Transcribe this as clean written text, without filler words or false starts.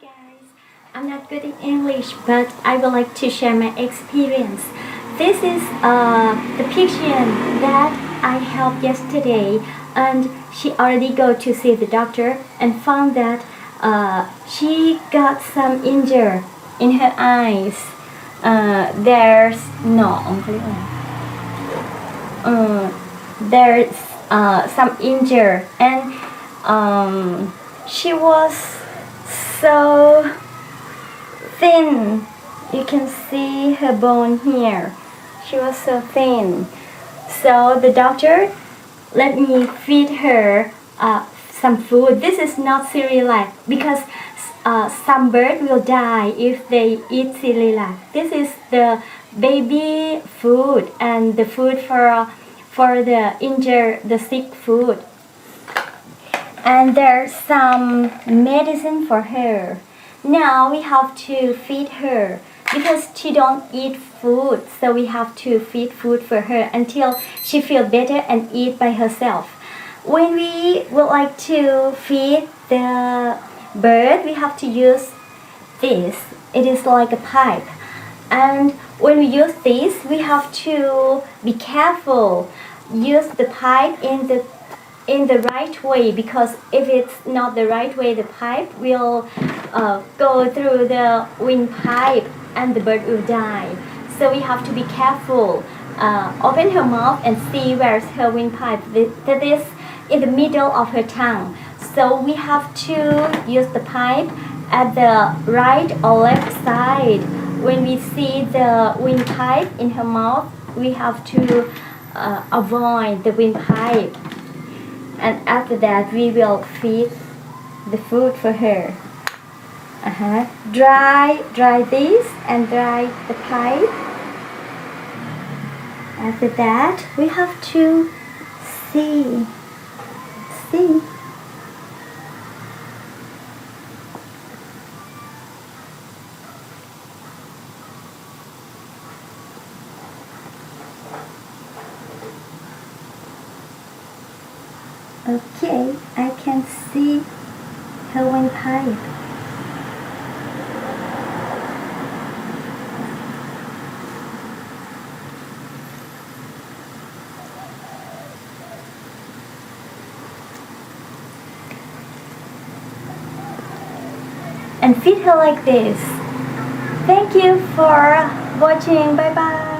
guys, I'm not good in English, but I would like to share my experience. This is the patient that I helped yesterday, and she already go to see the doctor and found that she got some injury in her eyes. There's no, there's some injury, and she was so thin. You can see her bone here. She was so thin. So the doctor let me feed her some food. This is not Cerelac because some bird will die if they eat Cerelac. This is the baby food and the food for the injured, the sick food. And there's some medicine for her. Now we have to feed her because she don't eat food, so we have to feed food for her until she feels better and eat by herself. When we would like to feed the bird, we have to use this. It is like a pipe, and when we use this, we have to be careful. Use the pipe in the right way, because if it's not the right way, the pipe will go through the windpipe and the bird will die. So we have to be careful. Open her mouth and see where's her windpipe. That is in the middle of her tongue. So we have to use the pipe at the right or left side. When we see the windpipe in her mouth, we have to avoid the windpipe. And after that, we will feed the food for her. Dry this and dry the pipe. After that, we have to see. Okay, I can see her windpipe. And feed her like this. Thank you for watching. Bye bye.